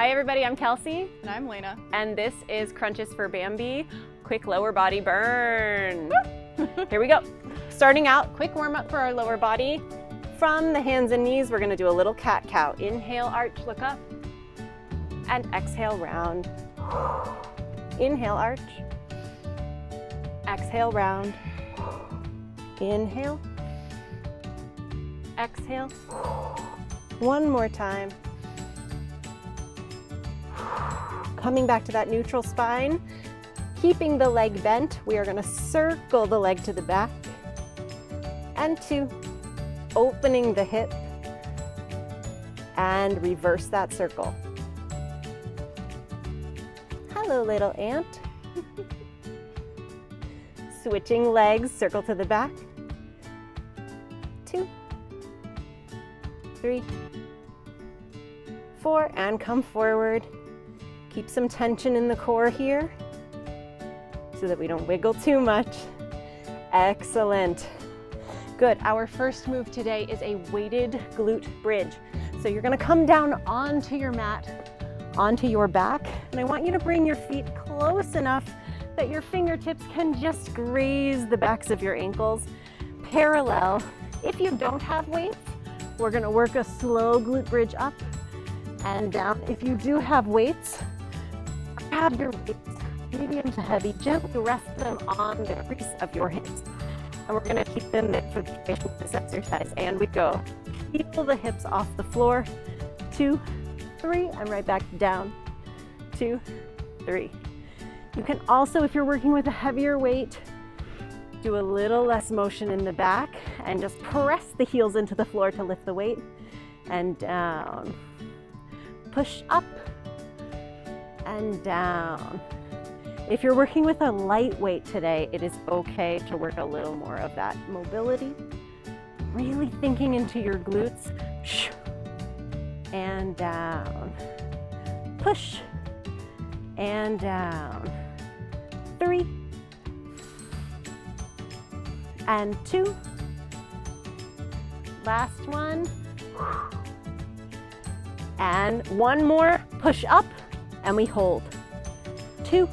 Hi everybody, I'm Kelsey. And I'm Lena. And this is Crunches for Bambi, quick lower body burn. Here we go. Starting out, quick warm up for our lower body. From the hands and knees, we're gonna do a little cat-cow. Inhale, arch, look up. And exhale, round. Inhale, arch. Exhale, round. Inhale. Exhale. One more time. Coming back to that neutral spine, keeping the leg bent, we are going to circle the leg to the back. And 2, opening the hip and reverse that circle. Hello, little ant. Switching legs, circle to the back. 2, 3, 4, and come forward. Keep some tension in the core here so that we don't wiggle too much. Excellent. Good. Our first move today is a weighted glute bridge. So you're going to come down onto your mat, onto your back, and I want you to bring your feet close enough that your fingertips can just graze the backs of your ankles, parallel. If you don't have weights, we're going to work a slow glute bridge up and down. If you do have weights, grab your weights, medium to heavy, gently rest them on the crease of your hips. And we're going to keep them there for the duration of this exercise. And we go. Heel the hips off the floor. 2, 3, and right back down. 2, 3. You can also, if you're working with a heavier weight, do a little less motion in the back and just press the heels into the floor to lift the weight. And down. Push up and down. If you're working with a light weight today, it is okay to work a little more of that mobility. Really thinking into your glutes. And down. Push and down. 3 and 2. Last one. And one more. Push up and we hold. 2,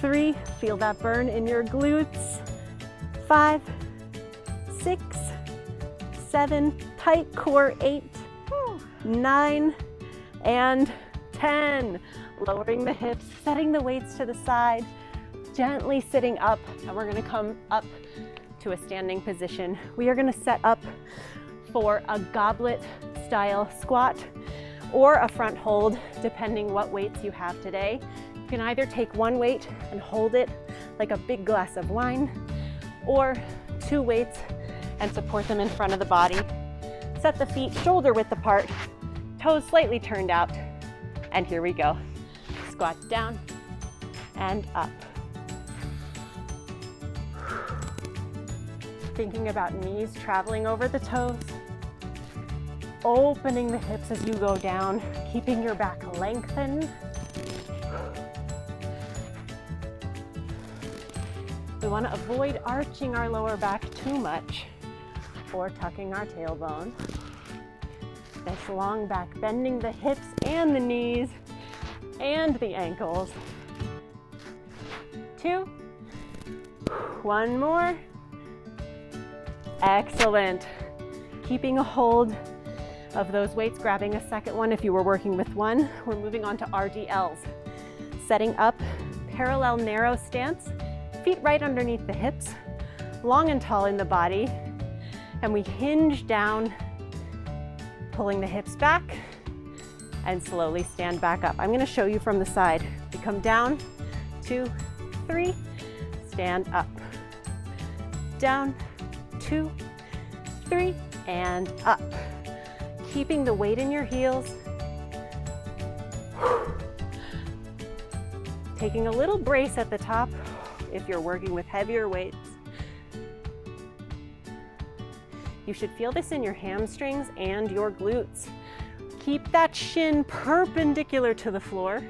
3, feel that burn in your glutes. 5, 6, 7, tight core. 8, 9, and 10. Lowering the hips, setting the weights to the side, gently sitting up, and we're gonna come up to a standing position. We are gonna set up for a goblet style squat or a front hold, depending what weights you have today. You can either take one weight and hold it like a big glass of wine, or 2 weights and support them in front of the body. Set the feet shoulder width apart, toes slightly turned out, and here we go. Squat down and up. Thinking about knees traveling over the toes. Opening the hips as you go down, keeping your back lengthened. We want to avoid arching our lower back too much or tucking our tailbone. Nice long back, bending the hips and the knees and the ankles. 2, 1 more. Excellent. Keeping a hold of those weights, grabbing a second one if you were working with one. We're moving on to RDLs. Setting up parallel narrow stance, feet right underneath the hips, long and tall in the body, and we hinge down, pulling the hips back, and slowly stand back up. I'm going to show you from the side. We come down, 2, 3, stand up. Down, 2, 3, and up. Keeping the weight in your heels. Taking a little brace at the top if you're working with heavier weights. You should feel this in your hamstrings and your glutes. Keep that shin perpendicular to the floor.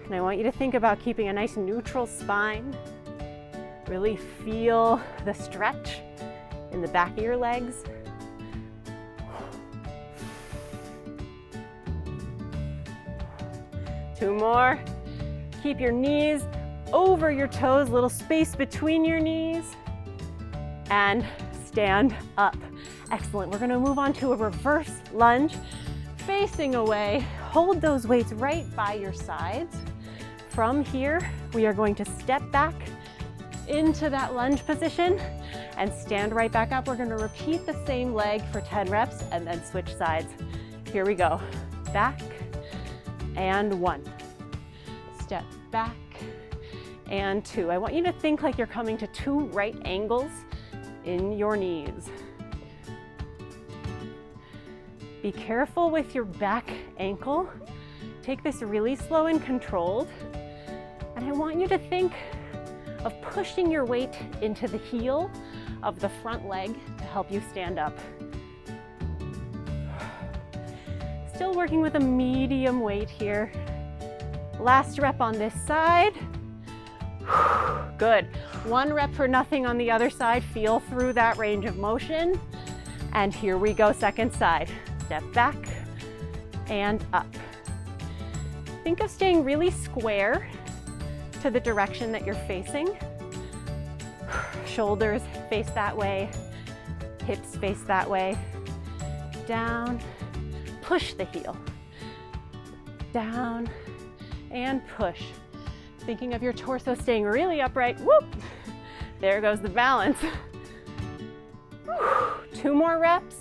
And I want you to think about keeping a nice neutral spine. Really feel the stretch in the back of your legs. 2 more. Keep your knees over your toes, little space between your knees, and stand up. Excellent. We're going to move on to a reverse lunge, facing away. Hold those weights right by your sides. From here, we are going to step back into that lunge position and stand right back up. We're going to repeat the same leg for 10 reps and then switch sides. Here we go. Back and 1. Step back and 2. I want you to think like you're coming to 2 right angles in your knees. Be careful with your back ankle. Take this really slow and controlled. And I want you to think of pushing your weight into the heel of the front leg to help you stand up. Still working with a medium weight here. Last rep on this side. Good. 1 rep for nothing on the other side. Feel through that range of motion. And here we go, second side. Step back and up. Think of staying really square to the direction that you're facing. Shoulders face that way, hips face that way. Down, push the heel. Down and push. Thinking of your torso staying really upright. Whoop! There goes the balance. 2 more reps.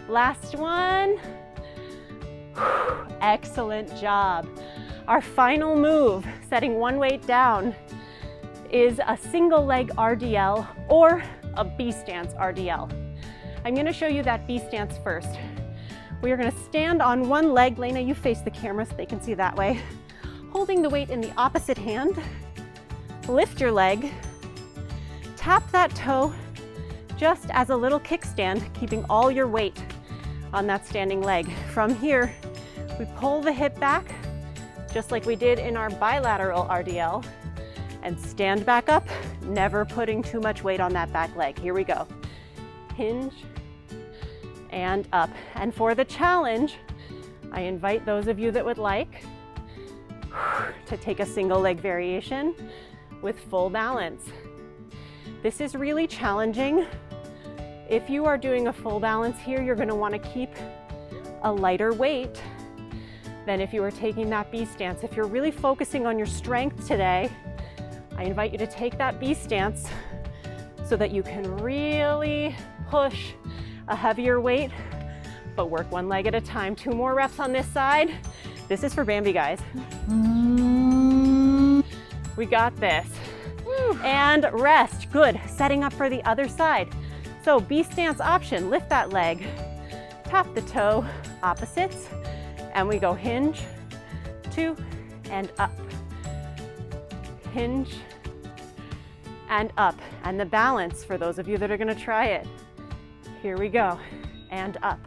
Last one. Excellent job. Our final move, setting 1 weight down, is a single leg RDL or a B stance RDL. I'm going to show you that B stance first. We are going to stand on 1 leg. Lena, you face the camera so they can see that way. Holding the weight in the opposite hand. Lift your leg. Tap that toe just as a little kickstand, keeping all your weight on that standing leg. From here, we pull the hip back, just like we did in our bilateral RDL, and stand back up, never putting too much weight on that back leg. Here we go. Hinge and up. And for the challenge, I invite those of you that would like to take a single leg variation with full balance. This is really challenging. If you are doing a full balance here, you're going to want to keep a lighter weight than if you were taking that B stance. If you're really focusing on your strength today, I invite you to take that B stance so that you can really push a heavier weight, but work 1 leg at a time. 2 more reps on this side. This is for Bambi, guys. We got this. And rest. Good. Setting up for the other side. So B stance option, lift that leg, tap the toe, opposites, and we go hinge, 2, and up. Hinge, and up. And the balance for those of you that are going to try it. Here we go, and up.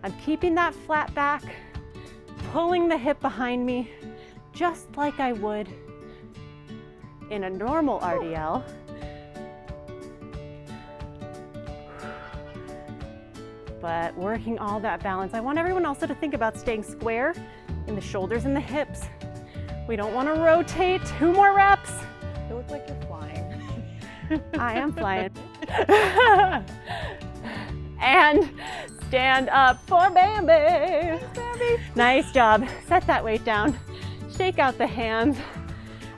I'm keeping that flat back, pulling the hip behind me, just like I would in a normal RDL. But working all that balance. I want everyone also to think about staying square in the shoulders and the hips. We don't want to rotate. 2 more reps. You look like you're flying. I am flying. And stand up for Bambi. Bambi. Nice job. Set that weight down. Shake out the hands.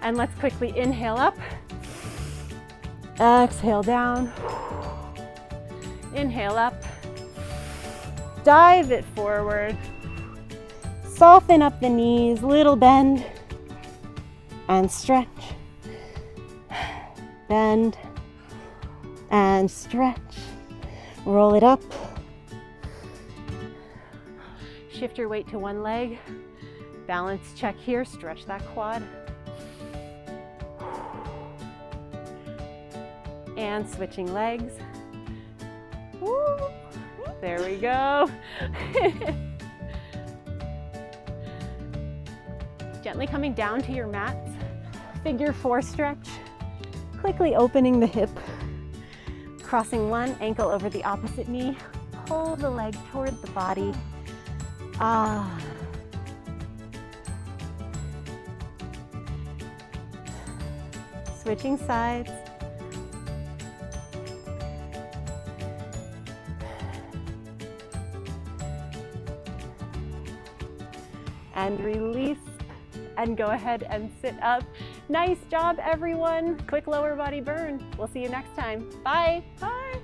And let's quickly inhale up. Exhale down. Inhale up. Dive it forward. Soften up the knees, little bend. And stretch. Bend. And stretch. Roll it up. Shift your weight to 1 leg. Balance check here, stretch that quad. And switching legs. Woo. There we go. Gently coming down to your mats. Figure 4 stretch. Quickly opening the hip. Crossing 1 ankle over the opposite knee. Pull the leg toward the body. Ah. Switching sides. And release, and go ahead and sit up. Nice job, everyone. Quick lower body burn. We'll see you next time. Bye. Bye.